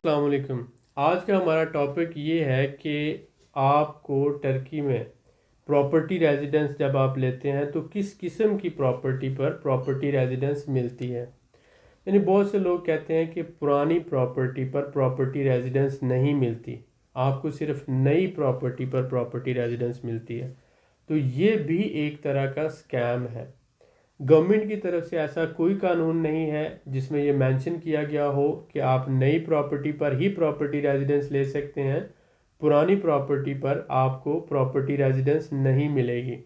السلام علیکم۔ آج کا ہمارا ٹاپک یہ ہے کہ آپ کو ٹرکی میں پراپرٹی ریزیڈنس جب آپ لیتے ہیں تو کس قسم کی پراپرٹی پر پراپرٹی ریزیڈنس ملتی ہے۔ یعنی بہت سے لوگ کہتے ہیں کہ پرانی پراپرٹی پر پراپرٹی ریزیڈنس نہیں ملتی، آپ کو صرف نئی پراپرٹی پر پراپرٹی ریزیڈنس ملتی ہے۔ تو یہ بھی ایک طرح کا اسکیم ہے۔ گورنمنٹ کی طرف سے ایسا کوئی قانون نہیں ہے جس میں یہ مینشن کیا گیا ہو کہ آپ نئی پراپرٹی پر ہی پراپرٹی ریزیڈنس لے سکتے ہیں، پرانی پراپرٹی پر آپ کو پراپرٹی ریزیڈنس نہیں ملے گی۔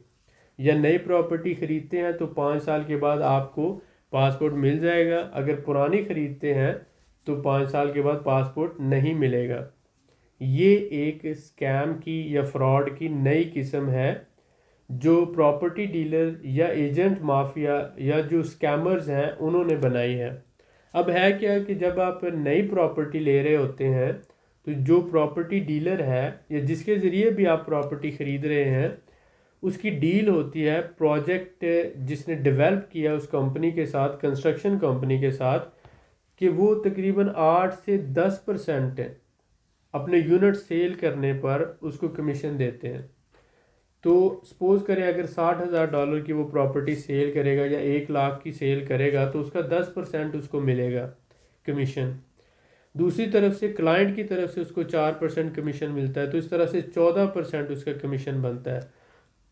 یا نئی پراپرٹی خریدتے ہیں تو 5 سال کے بعد آپ کو پاسپورٹ مل جائے گا، اگر پرانی خریدتے ہیں تو 5 سال کے بعد پاسپورٹ نہیں ملے گا۔ یہ ایک اسکیم کی یا فراڈ کی نئی قسم ہے جو پراپرٹی ڈیلر یا ایجنٹ مافیا یا جو اسکیمرز ہیں انہوں نے بنائی ہے۔ اب ہے کیا کہ جب آپ نئی پراپرٹی لے رہے ہوتے ہیں تو جو پراپرٹی ڈیلر ہے یا جس کے ذریعے بھی آپ پراپرٹی خرید رہے ہیں اس کی ڈیل ہوتی ہے پروجیکٹ جس نے ڈیولپ کیا اس کمپنی کے ساتھ، کنسٹرکشن کمپنی کے ساتھ، کہ وہ تقریباً 8 سے 10% اپنے یونٹ سیل کرنے پر اس کو کمیشن دیتے ہیں۔ تو سپوز کریں اگر $60,000 کی وہ پراپرٹی سیل کرے گا یا 1 لاکھ کی سیل کرے گا تو اس کا 10% اس کو ملے گا کمیشن۔ دوسری طرف سے کلائنٹ کی طرف سے اس کو 4% کمیشن ملتا ہے، تو اس طرح سے 14% اس کا کمیشن بنتا ہے۔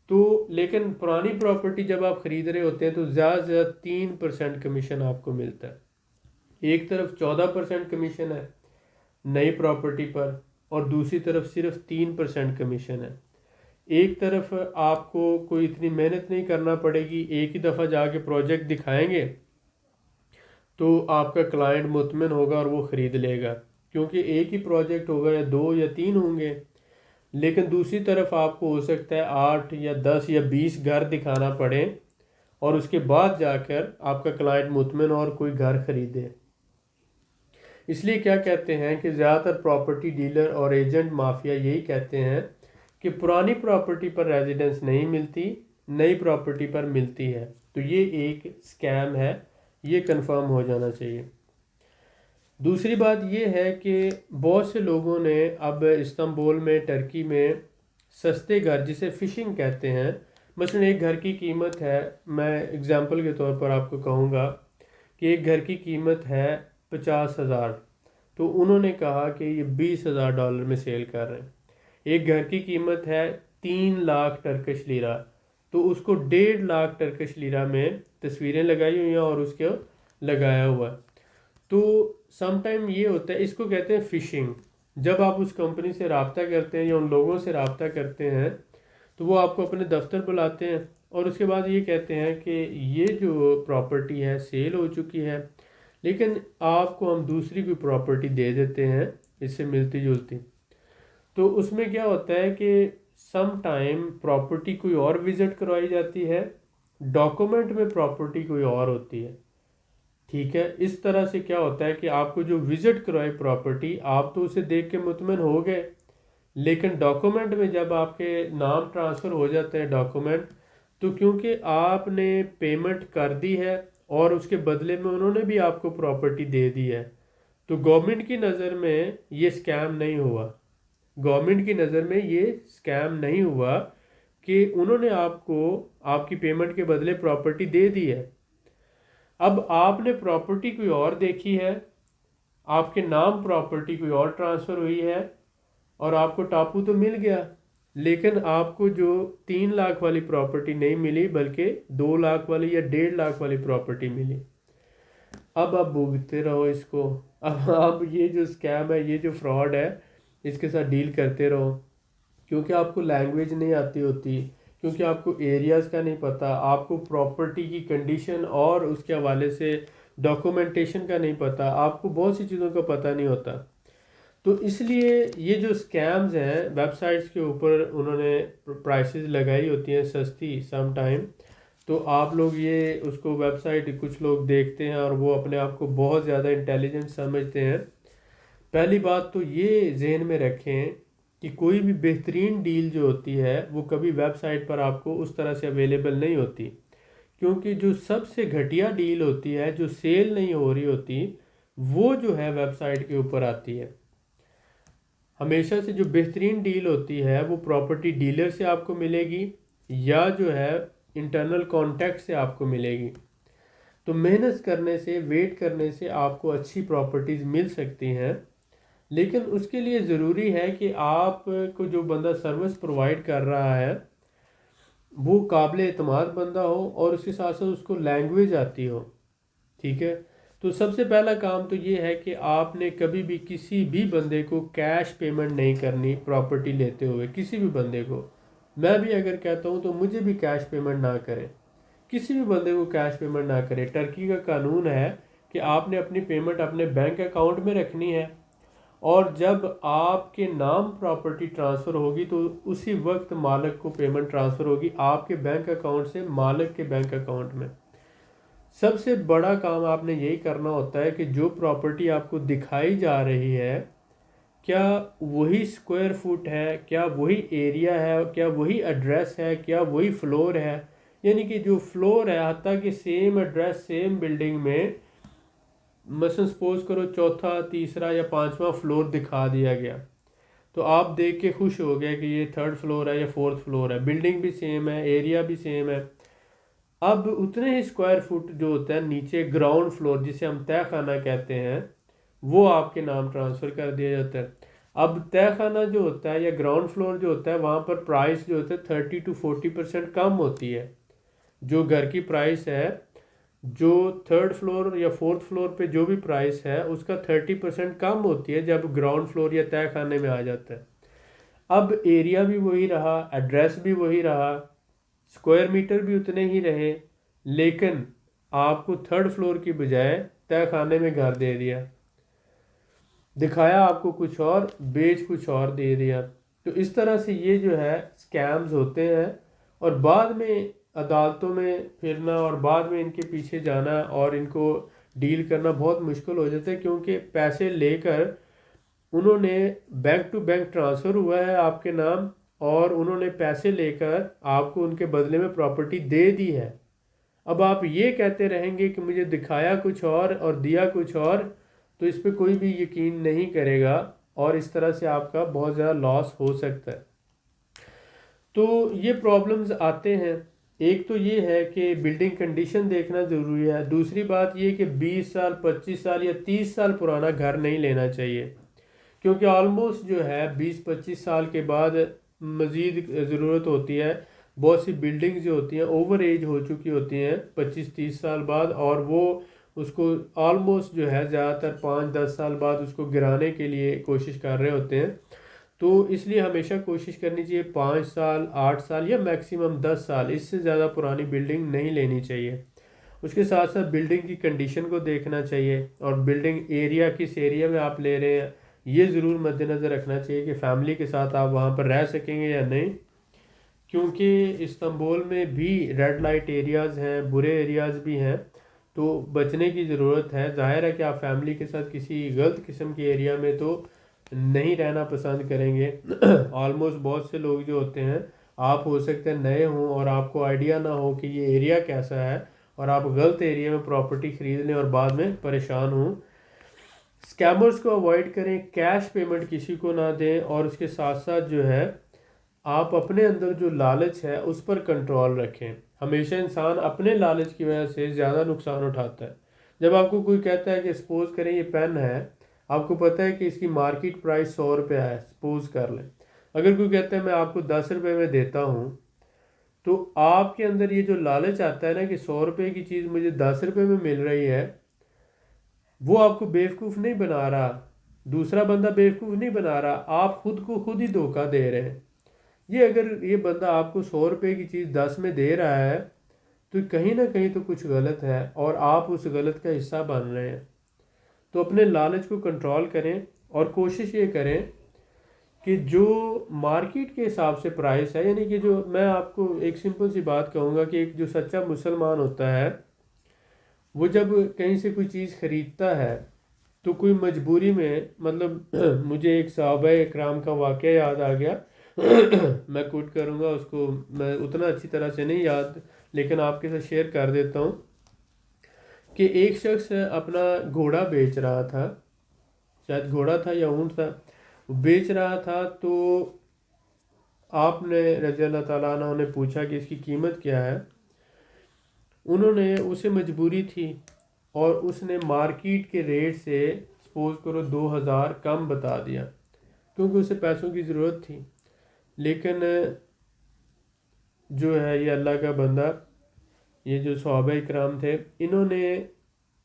تو لیکن پرانی پراپرٹی جب آپ خرید رہے ہوتے ہیں تو زیادہ سے زیادہ 3% کمیشن آپ کو ملتا ہے۔ ایک طرف 14% کمیشن ہے نئی پراپرٹی پر اور دوسری طرف صرف 3% کمیشن ہے۔ ایک طرف آپ کو کوئی اتنی محنت نہیں کرنا پڑے گی، ایک ہی دفعہ جا کے پروجیکٹ دکھائیں گے تو آپ کا کلائنٹ مطمئن ہوگا اور وہ خرید لے گا، کیونکہ ایک ہی پروجیکٹ ہوگا یا 2 یا 3 ہوں گے۔ لیکن دوسری طرف آپ کو ہو سکتا ہے 8 یا 10 یا 20 گھر دکھانا پڑے اور اس کے بعد جا کر آپ کا کلائنٹ مطمئن اور کوئی گھر خریدے۔ اس لیے کیا کہتے ہیں کہ زیادہ تر پراپرٹی ڈیلر اور ایجنٹ مافیا یہی کہتے ہیں کہ پرانی پراپرٹی پر ریزیڈنس نہیں ملتی، نئی پراپرٹی پر ملتی ہے۔ تو یہ ایک اسکیم ہے، یہ کنفرم ہو جانا چاہیے۔ دوسری بات یہ ہے کہ بہت سے لوگوں نے اب استنبول میں، ٹرکی میں سستے گھر جسے فشنگ کہتے ہیں، مثلا ایک گھر کی قیمت ہے، میں اگزامپل کے طور پر آپ کو کہوں گا کہ ایک گھر کی قیمت ہے 50,000، تو انہوں نے کہا کہ یہ $20,000 میں سیل کر رہے ہیں۔ ایک گھر کی قیمت ہے 3 لاکھ ٹرکش لیرہ، تو اس کو 1.5 لاکھ ٹرکش لیرہ میں تصویریں لگائی ہوئی ہیں اور اس کو لگایا ہوا ہے۔ تو سم ٹائم یہ ہوتا ہے، اس کو کہتے ہیں فشنگ۔ جب آپ اس کمپنی سے رابطہ کرتے ہیں یا ان لوگوں سے رابطہ کرتے ہیں تو وہ آپ کو اپنے دفتر بلاتے ہیں اور اس کے بعد یہ کہتے ہیں کہ یہ جو پراپرٹی ہے سیل ہو چکی ہے، لیکن آپ کو ہم دوسری کوئی پراپرٹی دے دیتے ہیں اس سے ملتی جلتی۔ تو اس میں کیا ہوتا ہے کہ سم ٹائم پراپرٹی کوئی اور وزٹ کروائی جاتی ہے، ڈاکومنٹ میں پراپرٹی کوئی اور ہوتی ہے، ٹھیک ہے۔ اس طرح سے کیا ہوتا ہے کہ آپ کو جو وزٹ کروائی پراپرٹی، آپ تو اسے دیکھ کے مطمئن ہو گئے، لیکن ڈاکومنٹ میں جب آپ کے نام ٹرانسفر ہو جاتے ہیں ڈاکومنٹ، تو کیونکہ آپ نے پیمنٹ کر دی ہے اور اس کے بدلے میں انہوں نے بھی آپ کو پراپرٹی دے دی ہے، تو گورنمنٹ کی نظر میں یہ اسکیم نہیں ہوا۔ گورنمنٹ کی نظر میں یہ اسکیم نہیں ہوا کہ انہوں نے آپ کو آپ کی پیمنٹ کے بدلے پراپرٹی دے دی ہے۔ اب آپ نے پراپرٹی کوئی اور دیکھی ہے، آپ کے نام پراپرٹی کوئی اور ٹرانسفر ہوئی ہے اور آپ کو ٹاپو تو مل گیا، لیکن آپ کو جو 3 لاکھ والی پراپرٹی نہیں ملی بلکہ 2 لاکھ والی یا 1.5 لاکھ والی پراپرٹی ملی۔ اب آپ بھگتے رہو اس کو، اب آپ یہ جو اسکیم ہے، یہ جو فراڈ ہے، اس کے ساتھ ڈیل کرتے رہو، کیونکہ آپ کو لینگویج نہیں آتی ہوتی، کیونکہ آپ کو ایریاز کا نہیں پتہ، آپ کو پراپرٹی کی کنڈیشن اور اس کے حوالے سے ڈاکومنٹیشن کا نہیں پتہ، آپ کو بہت سی چیزوں کا پتہ نہیں ہوتا۔ تو اس لیے یہ جو اسکیمز ہیں ویب سائٹس کے اوپر انہوں نے پرائسز لگائی ہوتی ہیں سستی سم ٹائم، تو آپ لوگ یہ اس کو ویب سائٹ کچھ لوگ دیکھتے ہیں اور وہ اپنے آپ کو بہت زیادہ انٹیلیجنٹ سمجھتے ہیں۔ پہلی بات تو یہ ذہن میں رکھیں کہ کوئی بھی بہترین ڈیل جو ہوتی ہے وہ کبھی ویب سائٹ پر آپ کو اس طرح سے اویلیبل نہیں ہوتی، کیونکہ جو سب سے گھٹیا ڈیل ہوتی ہے، جو سیل نہیں ہو رہی ہوتی، وہ جو ہے ویب سائٹ کے اوپر آتی ہے۔ ہمیشہ سے جو بہترین ڈیل ہوتی ہے وہ پراپرٹی ڈیلر سے آپ کو ملے گی یا جو ہے انٹرنل کانٹیکٹ سے آپ کو ملے گی. تو محنت کرنے سے، ویٹ کرنے سے آپ کو اچھی پراپرٹیز مل سکتی ہیں، لیکن اس کے لیے ضروری ہے کہ آپ کو جو بندہ سروس پرووائڈ کر رہا ہے وہ قابل اعتماد بندہ ہو اور اس کے ساتھ ساتھ اس کو لینگویج آتی ہو. ٹھیک ہے. تو سب سے پہلا کام تو یہ ہے کہ آپ نے کبھی بھی کسی بھی بندے کو کیش پیمنٹ نہیں کرنی پراپرٹی لیتے ہوئے. کسی بھی بندے کو، میں بھی اگر کہتا ہوں تو مجھے بھی کیش پیمنٹ نہ کریں. کسی بھی بندے کو کیش پیمنٹ نہ کرے. ٹرکی کا قانون ہے کہ آپ نے اپنی پیمنٹ اپنے بینک اکاؤنٹ میں رکھنی ہے، اور جب آپ کے نام پراپرٹی ٹرانسفر ہوگی تو اسی وقت مالک کو پیمنٹ ٹرانسفر ہوگی آپ کے بینک اکاؤنٹ سے مالک کے بینک اکاؤنٹ میں. سب سے بڑا کام آپ نے یہی کرنا ہوتا ہے کہ جو پراپرٹی آپ کو دکھائی جا رہی ہے کیا وہی اسکوائر فٹ ہے، کیا وہی ایریا ہے، کیا وہی ایڈریس ہے، کیا وہی فلور ہے. یعنی کہ جو فلور ہے، حتیٰ کہ سیم ایڈریس سیم بلڈنگ میں مثلا سپوز کرو چوتھا، تیسرا یا پانچواں فلور دکھا دیا گیا تو آپ دیکھ کے خوش ہو گئے کہ یہ تھرڈ فلور ہے یا فورتھ فلور ہے. بلڈنگ بھی سیم ہے، ایریا بھی سیم ہے. اب اتنے ہی اسکوائر فٹ جو ہوتا ہے نیچے گراؤنڈ فلور جسے ہم تہہ خانہ کہتے ہیں وہ آپ کے نام ٹرانسفر کر دیا جاتا ہے. اب تہہ خانہ جو ہوتا ہے یا گراؤنڈ فلور جو ہوتا ہے وہاں پر پرائس جو ہوتا ہے 30-40% کم ہوتی ہے. جو گھر کی پرائس ہے، جو تھرڈ فلور یا فورتھ فلور پہ جو بھی پرائس ہے اس کا 30% کم ہوتی ہے جب گراؤنڈ فلور یا تہہ خانے میں آ جاتا ہے. اب ایریا بھی وہی رہا، ایڈریس بھی وہی رہا، اسکوائر میٹر بھی اتنے ہی رہے، لیکن آپ کو تھرڈ فلور کی بجائے تہہ خانے میں گھر دے دیا، دکھایا آپ کو کچھ اور، بیچ کچھ اور دے دیا. تو اس طرح سے یہ جو ہے اسکیمز ہوتے ہیں، اور بعد میں عدالتوں میں پھرنا اور بعد میں ان کے پیچھے جانا اور ان کو ڈیل کرنا بہت مشکل ہو جاتا ہے، کیونکہ پیسے لے کر انہوں نے بینک ٹو بینک ٹرانسفر ہوا ہے آپ کے نام، اور انہوں نے پیسے لے کر آپ کو ان کے بدلے میں پراپرٹی دے دی ہے. اب آپ یہ کہتے رہیں گے کہ مجھے دکھایا کچھ اور دیا کچھ اور، تو اس پہ کوئی بھی یقین نہیں کرے گا اور اس طرح سے آپ کا بہت زیادہ لاس ہو سکتا ہے. تو یہ پرابلمز آتے ہیں. ایک تو یہ ہے کہ بلڈنگ کنڈیشن دیکھنا ضروری ہے. دوسری بات یہ کہ 20 سال 25 سال یا 30 سال پرانا گھر نہیں لینا چاہیے، کیونکہ آلموسٹ جو ہے 20-25 سال کے بعد مزید ضرورت ہوتی ہے. بہت سی بلڈنگز جو ہوتی ہیں اوور ایج ہو چکی ہوتی ہیں 25-30 سال بعد، اور وہ اس کو آلموسٹ جو ہے زیادہ تر 5-10 سال بعد اس کو گرانے کے لیے کوشش کر رہے ہوتے ہیں. تو اس لیے ہمیشہ کوشش کرنی چاہیے 5 سال 8 سال یا میکسیمم 10 سال، اس سے زیادہ پرانی بلڈنگ نہیں لینی چاہیے. اس کے ساتھ ساتھ بلڈنگ کی کنڈیشن کو دیکھنا چاہیے، اور بلڈنگ ایریا کس ایریا میں آپ لے رہے ہیں یہ ضرور مد نظر رکھنا چاہیے کہ فیملی کے ساتھ آپ وہاں پر رہ سکیں گے یا نہیں، کیونکہ استنبول میں بھی ریڈ لائٹ ایریاز ہیں، برے ایریاز بھی ہیں، تو بچنے کی ضرورت ہے. ظاہر ہے کہ آپ فیملی کے ساتھ کسی غلط قسم کے ایریا میں تو نہیں رہنا پسند کریں گے. آلموسٹ بہت سے لوگ جو ہوتے ہیں، آپ ہو سکتے ہیں نئے ہوں اور آپ کو آئیڈیا نہ ہو کہ یہ ایریا کیسا ہے، اور آپ غلط ایریا میں پراپرٹی خرید لیں اور بعد میں پریشان ہوں. اسکیمرز کو اوائڈ کریں، کیش پیمنٹ کسی کو نہ دیں، اور اس کے ساتھ ساتھ جو ہے آپ اپنے اندر جو لالچ ہے اس پر کنٹرول رکھیں. ہمیشہ انسان اپنے لالچ کی وجہ سے زیادہ نقصان اٹھاتا ہے. جب آپ کو کوئی کہتا ہے کہ سپوز کریں یہ پین ہے، آپ کو پتہ ہے کہ اس کی مارکیٹ پرائس 100 روپے ہے، سپوز کر لیں، اگر کوئی کہتا ہے میں آپ کو 10 روپے میں دیتا ہوں، تو آپ کے اندر یہ جو لالچ آتا ہے نا کہ 100 روپے کی چیز مجھے 10 روپے میں مل رہی ہے، وہ آپ کو بیوقوف نہیں بنا رہا، دوسرا بندہ بیوقوف نہیں بنا رہا، آپ خود کو خود ہی دھوکہ دے رہے ہیں. اگر یہ بندہ آپ کو 100 روپے کی چیز 10 میں دے رہا ہے تو کہیں نہ کہیں تو کچھ غلط ہے، اور آپ اس غلط کا حصہ بن رہے ہیں. تو اپنے لالچ کو کنٹرول کریں، اور کوشش یہ کریں کہ جو مارکیٹ کے حساب سے پرائس ہے، یعنی کہ جو میں آپ کو ایک سمپل سی بات کہوں گا کہ ایک جو سچا مسلمان ہوتا ہے وہ جب کہیں سے کوئی چیز خریدتا ہے تو کوئی مجبوری میں، مطلب مجھے ایک صحابہ اکرام کا واقعہ یاد آ گیا. میں کوٹ کروں گا اس کو، میں اتنا اچھی طرح سے نہیں یاد، لیکن آپ کے ساتھ شیئر کر دیتا ہوں کہ ایک شخص اپنا گھوڑا بیچ رہا تھا، شاید گھوڑا تھا یا اونٹ تھا. وہ بیچ رہا تھا تو آپ نے رضی اللہ تعالیٰ عنہ نے پوچھا کہ اس کی قیمت کیا ہے. انہوں نے اسے مجبوری تھی اور اس نے مارکیٹ کے ریٹ سے سپوز کرو 2000 کم بتا دیا کیونکہ اسے پیسوں کی ضرورت تھی. لیکن جو ہے یہ اللہ کا بندہ، یہ جو صحابہ کرام تھے، انہوں نے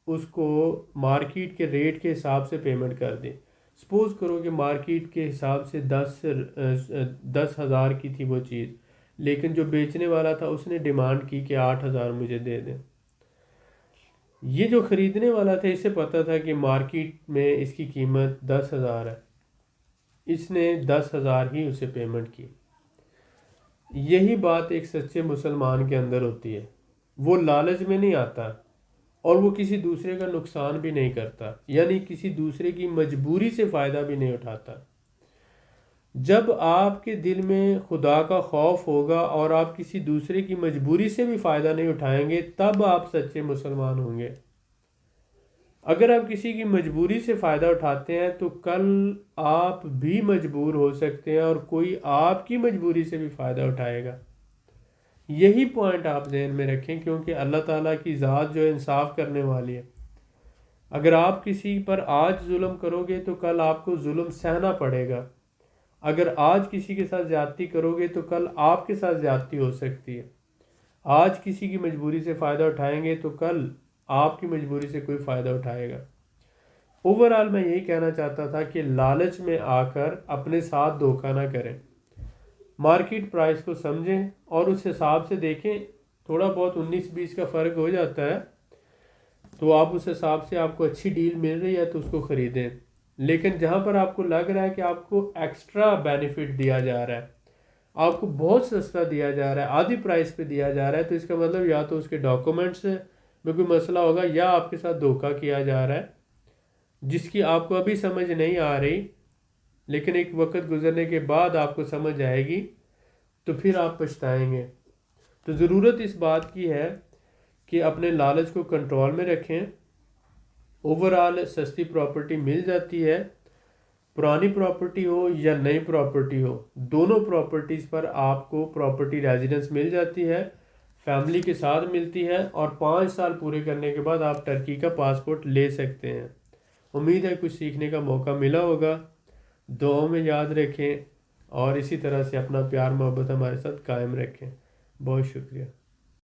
اس کو مارکیٹ کے ریٹ کے حساب سے پیمنٹ کر دی. سپوز کرو کہ مارکیٹ کے حساب سے 10,000 کی تھی وہ چیز، لیکن جو بیچنے والا تھا اس نے ڈیمانڈ کی کہ 8,000 مجھے دے دیں. یہ جو خریدنے والا تھا اسے پتہ تھا کہ مارکیٹ میں اس کی قیمت 10,000 ہے، اس نے 10,000 ہی اسے پیمنٹ کی. یہی بات ایک سچے مسلمان کے اندر ہوتی ہے، وہ لالچ میں نہیں آتا اور وہ کسی دوسرے کا نقصان بھی نہیں کرتا، یعنی کسی دوسرے کی مجبوری سے فائدہ بھی نہیں اٹھاتا. جب آپ کے دل میں خدا کا خوف ہوگا اور آپ کسی دوسرے کی مجبوری سے بھی فائدہ نہیں اٹھائیں گے تب آپ سچے مسلمان ہوں گے. اگر آپ کسی کی مجبوری سے فائدہ اٹھاتے ہیں تو کل آپ بھی مجبور ہو سکتے ہیں اور کوئی آپ کی مجبوری سے بھی فائدہ اٹھائے گا. یہی پوائنٹ آپ ذہن میں رکھیں، کیونکہ اللہ تعالیٰ کی ذات جو انصاف کرنے والی ہے. اگر آپ کسی پر آج ظلم کرو گے تو کل آپ کو ظلم سہنا پڑے گا. اگر آج کسی کے ساتھ زیادتی کرو گے تو کل آپ کے ساتھ زیادتی ہو سکتی ہے. آج کسی کی مجبوری سے فائدہ اٹھائیں گے تو کل آپ کی مجبوری سے کوئی فائدہ اٹھائے گا. اوورآل میں یہی کہنا چاہتا تھا کہ لالچ میں آ کر اپنے ساتھ دھوکہ نہ کریں. مارکیٹ پرائس کو سمجھیں اور اس حساب سے دیکھیں، تھوڑا بہت 19-20 کا فرق ہو جاتا ہے تو آپ اس حساب سے، آپ کو اچھی ڈیل مل رہی ہے تو اس کو خریدیں. لیکن جہاں پر آپ کو لگ رہا ہے کہ آپ کو ایکسٹرا بینیفٹ دیا جا رہا ہے، آپ کو بہت سستا دیا جا رہا ہے، آدھی پرائس پہ دیا جا رہا ہے، تو اس کا مطلب یا تو اس کے ڈاکومنٹس میں کوئی مسئلہ ہوگا یا آپ کے ساتھ دھوکہ کیا جا رہا ہے جس کی آپ کو ابھی سمجھ نہیں آ رہی، لیکن ایک وقت گزرنے کے بعد آپ کو سمجھ آئے گی تو پھر آپ پچھتائیں گے. تو ضرورت اس بات کی ہے کہ اپنے لالچ کو کنٹرول میں رکھیں. اوورآل سستی پراپرٹی مل جاتی ہے، پرانی پراپرٹی ہو یا نئی پراپرٹی ہو، دونوں پراپرٹیز پر آپ کو پراپرٹی ریزیڈنس مل جاتی ہے، فیملی کے ساتھ ملتی ہے، اور 5 سال پورے کرنے کے بعد آپ ٹرکی کا پاسپورٹ لے سکتے ہیں. امید ہے کچھ سیکھنے کا موقع ملا ہوگا. دعاؤں میں یاد رکھیں اور اسی طرح سے اپنا پیار محبت ہمارے ساتھ قائم رکھیں. بہت شکریہ.